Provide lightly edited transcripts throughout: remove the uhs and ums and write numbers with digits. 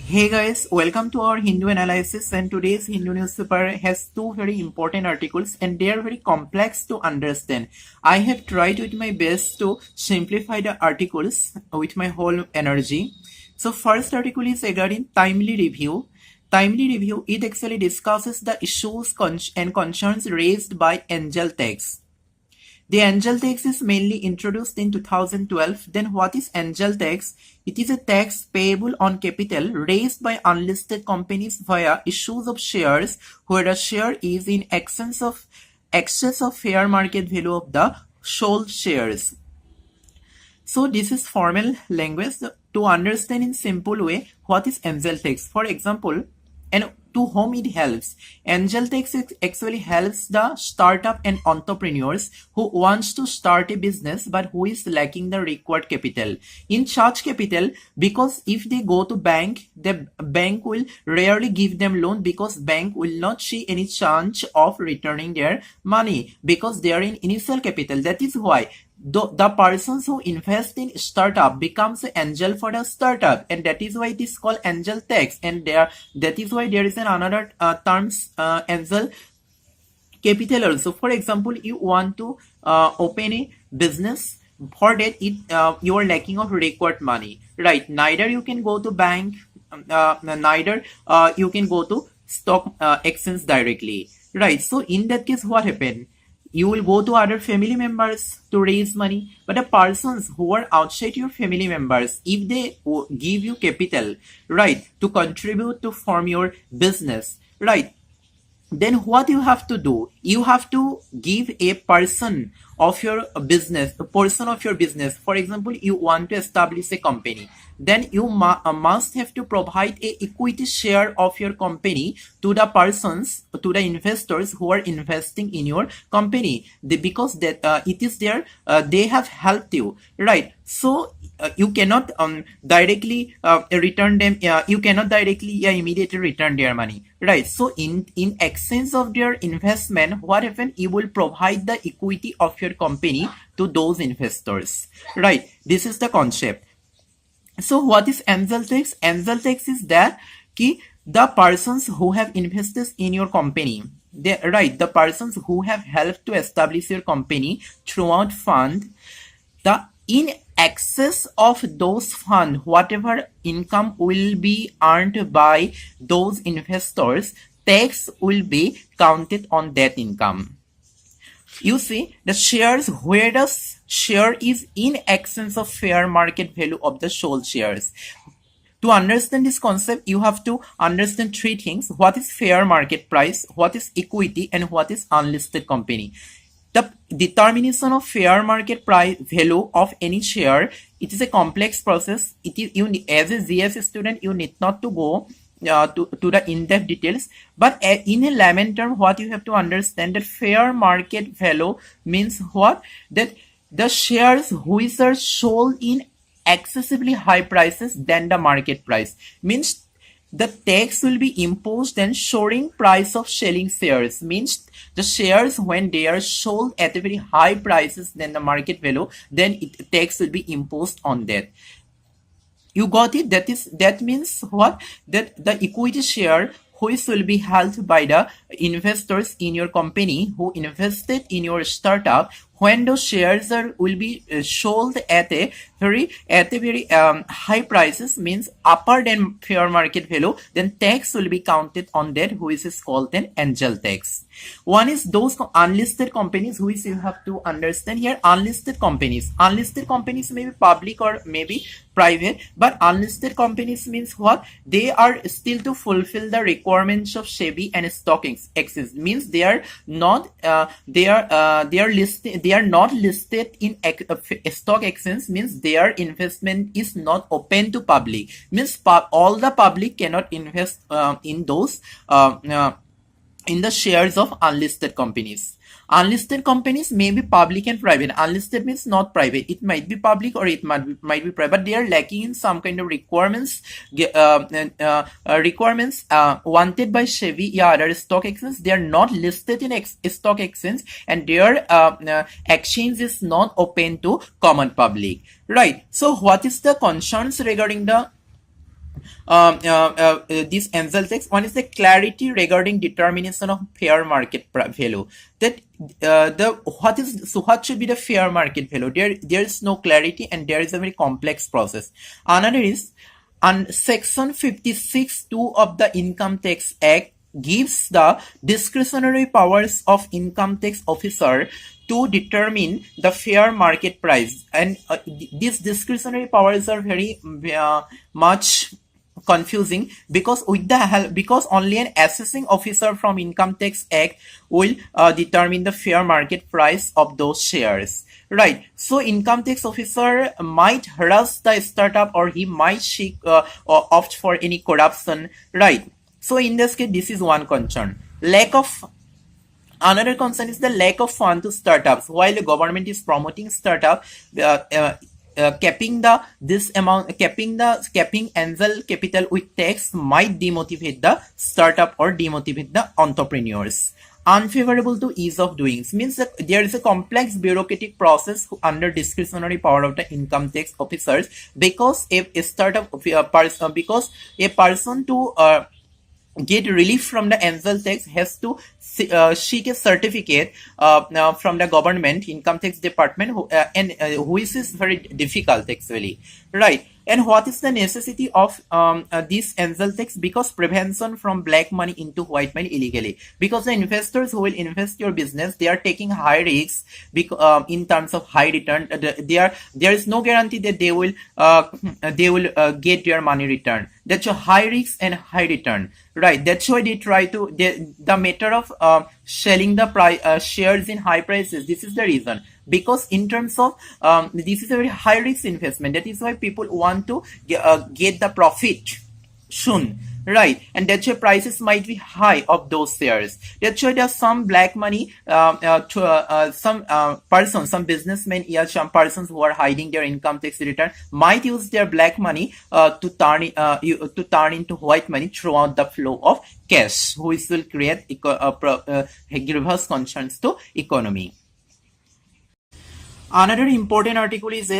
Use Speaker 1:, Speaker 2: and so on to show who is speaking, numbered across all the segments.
Speaker 1: Hey guys, welcome to our Hindu analysis, and today's Hindu newspaper has two very important articles and they are very complex to understand. I have tried with my best to simplify the articles with my whole energy. So first article is regarding timely review. Timely review, it actually discusses the issues and concerns raised by angel tax. The angel tax is mainly introduced in 2012. Then what is angel tax? It is a tax payable on capital raised by unlisted companies via issues of shares where a share is in excess of fair market value of the sold shares. So this is formal language to understand in simple way what is angel tax. For example, and to whom it helps. Angel tax actually helps the startup and entrepreneurs who wants to start a business but who is lacking the required capital. In such capital, because if they go to bank, the bank will rarely give them loan because bank will not see any chance of returning their money because they are in initial capital. That is why the persons who invest in startup becomes an angel for the startup, and that is why it is called angel tax. And that is why there is another terms angel capital also. For example, you want to open a business. For that, you are lacking of required money, right? Neither you can go to bank, neither you can go to stock exchange directly, right? So in that case, what happened? You will go to other family members to raise money, but the persons who are outside your family members, if they give you capital, right, to contribute to form your business, right, then what you have to do, you have to give a person of your business, a person of your business. For example, you want to establish a company, then you must have to provide a equity share of your company to the persons, to the investors who are investing in your company, because that it is their they have helped you, right? So you cannot directly return them, you cannot directly immediately return their money, right? So in exchange of their investment, what happen, you will provide the equity of your company to those investors, right? This is the concept. So what is angel tax? Angel tax is that the persons who have invested in your company, the persons who have helped to establish your company throughout fund, the in excess of those fund, whatever income will be earned by those investors, tax will be counted on that income. You see, the shares where the share is in excess of fair market value of the sold shares. To understand this concept, you have to understand three things: what is fair market price, what is equity, and what is unlisted company. The determination of fair market price value of any share, it is a complex process. It is, you as a GS student, you need not to go to the in-depth details, but in a layman term, what you have to understand, that fair market value means what? That the shares which are sold in excessively high prices than the market price, means the tax will be imposed and soaring price of selling shares, means the shares when they are sold at a very high prices than the market value, then tax will be imposed on that. You got it? That means what? That the equity share which will be held by the investors in your company who invested in your startup, when those shares will be sold at a very high prices, means upper than fair market value, then tax will be counted on that, which is called an angel tax. One is those unlisted companies, which you have to understand here. Unlisted companies may be public or maybe private, but unlisted companies means what? They are still to fulfill the requirements of SEBI and stock exchange, means they are not listed in stock exchange, means their investment is not open to public, means all the public cannot invest in those in the shares of unlisted companies. Unlisted companies may be public and private. Unlisted means not private. It might be public or it might be private. But they are lacking in some kind of requirements wanted by SEBI or other stock exchange. They are not listed in stock exchange, and their exchange is not open to common public. Right. So what is the concerns regarding the this Ansel text. One is the clarity regarding determination of fair market value. That what should be the fair market value? There is no clarity, and there is a very complex process. Another is on Section 56(2) of the Income Tax Act gives the discretionary powers of income tax officer to determine the fair market price, and these discretionary powers are very much confusing, because because only an assessing officer from Income Tax Act will determine the fair market price of those shares, right? So income tax officer might harass the startup, or he might seek or opt for any corruption, right? So in this case, this is one concern. Another concern is the lack of fund to startups. While the government is promoting startup, capping angel capital with tax might demotivate the startup or demotivate the entrepreneurs. Unfavorable to ease of doing means that there is a complex bureaucratic process under discretionary power of the income tax officers, because because a person to get relief from the angel tax has to seek a certificate from the government income tax department, which is very difficult actually, right? And what is the necessity of this angel tax? Because prevention from black money into white money illegally, because the investors who will invest your business, they are taking high risks in terms of high return. There is no guarantee that they will get their money returned. That's a high risk and high return, right? That's why they try to the matter of selling the shares in high prices. This is the reason, because in terms of this is a very high risk investment. That is why people want to get the profit soon, right? And that's why prices might be high of those shares. That's why there's some black money some businessmen, some persons who are hiding their income tax return might use their black money to turn into white money throughout the flow of cash, which will create grievous concerns to economy. Another important article is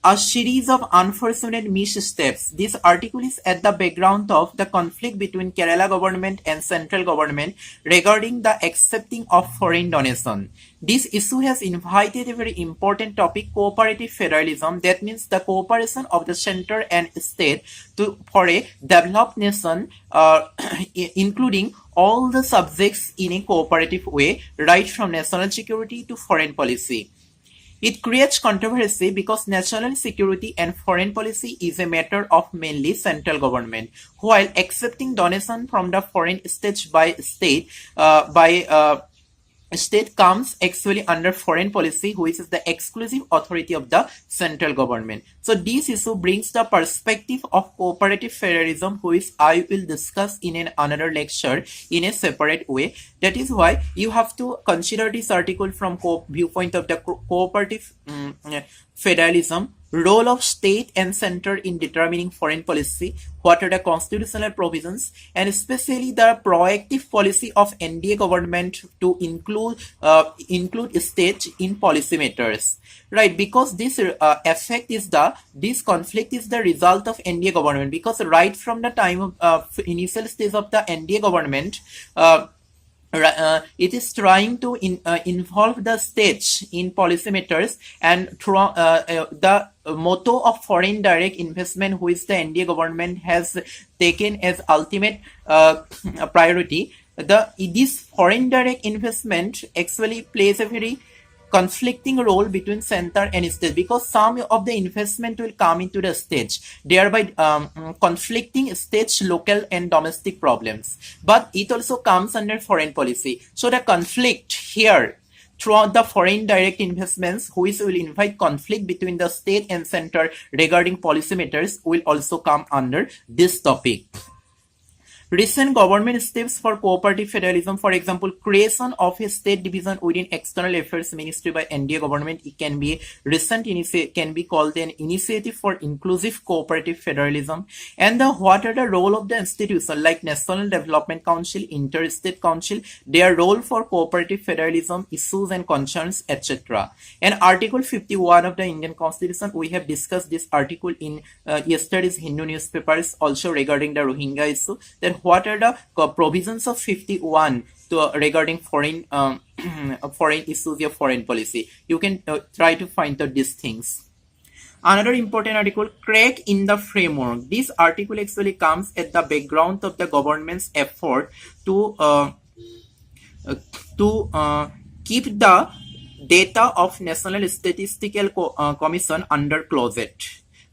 Speaker 1: a series of unfortunate missteps. This article is at the background of the conflict between Kerala government and central government regarding the accepting of foreign donation. This issue has invited a very important topic, cooperative federalism. That means the cooperation of the center and state for a developed nation, including all the subjects in a cooperative way, right from national security to foreign policy. It creates controversy because national security and foreign policy is a matter of mainly central government, while accepting donation from the foreign state state comes actually under foreign policy, which is the exclusive authority of the central government. So this issue brings the perspective of cooperative federalism, which I will discuss in another lecture in a separate way. That is why you have to consider this article from viewpoint of the cooperative federalism, role of state and center in determining foreign policy, what are the constitutional provisions, and especially the proactive policy of NDA government to include state in policy matters, right? Because this this conflict is the result of NDA government, because right from the time of initial stage of the NDA government, it is trying to involve the states in policy matters, and through the motto of foreign direct investment, which the NDA government has taken as ultimate priority. This foreign direct investment actually plays a very conflicting role between center and state, because some of the investment will come into the state, thereby conflicting states' local and domestic problems. But it also comes under foreign policy. So the conflict here throughout the foreign direct investments, which will invite conflict between the state and center regarding policy matters, will also come under this topic. Recent government steps for cooperative federalism, for example, creation of a state division within External Affairs Ministry by NDA government, it can be can be called an initiative for inclusive cooperative federalism. And what are the role of the institution like National Development Council, Interstate Council, their role for cooperative federalism, issues and concerns, etc. And Article 51 of the Indian Constitution, we have discussed this article in yesterday's Hindu newspapers also regarding the Rohingya issue. Then what are the provisions of 51 regarding foreign foreign issues or foreign policy? You can try to find out these things. Another important article, crack in the framework. This article actually comes at the background of the government's effort to keep the data of National Statistical Commission under closet.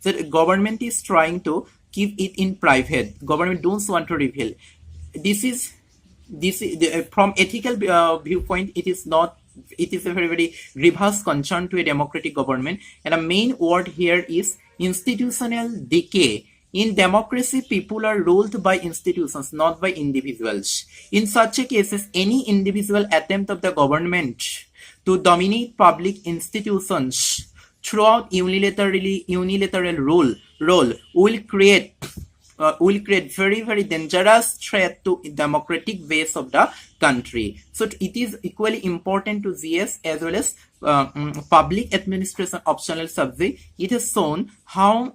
Speaker 1: So the government is trying to keep it in private. Government don't want to reveal. This is from ethical viewpoint. It is not. It is a very reverse concern to a democratic government. And the main word here is institutional decay. In democracy, people are ruled by institutions, not by individuals. In such a cases, any individual attempt of the government to dominate public institutions throughout unilateral rule will create very dangerous threat to democratic base of the country. So it is equally important to GS as well as public administration optional subject. It has shown how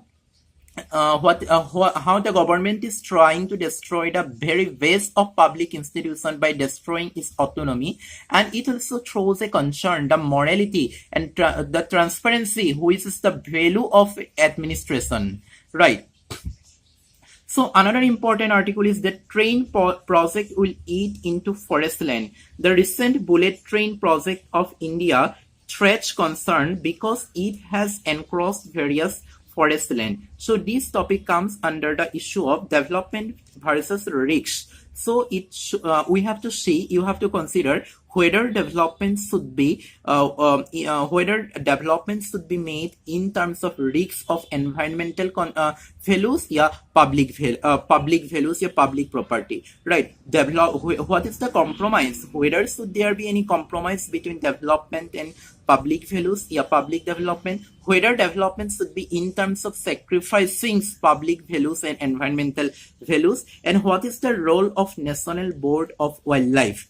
Speaker 1: the government is trying to destroy the very base of public institution by destroying its autonomy, and it also throws a concern the morality and the transparency, which is the value of administration, right? So another important article is that train project will eat into forest land. The recent bullet train project of India threats concern because it has encroached various forest land. So this topic comes under the issue of development versus risks. So we have to see, you have to consider whether development should be made in terms of risks of environmental values, public values, public property, right? What is the compromise? Whether should there be any compromise between development and public values, public development? Whether development should be in terms of sacrificing public values and environmental values? And what is the role of National Board of Wildlife?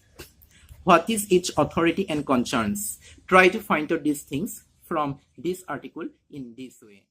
Speaker 1: What is its authority and concerns? Try to find out these things from this article in this way.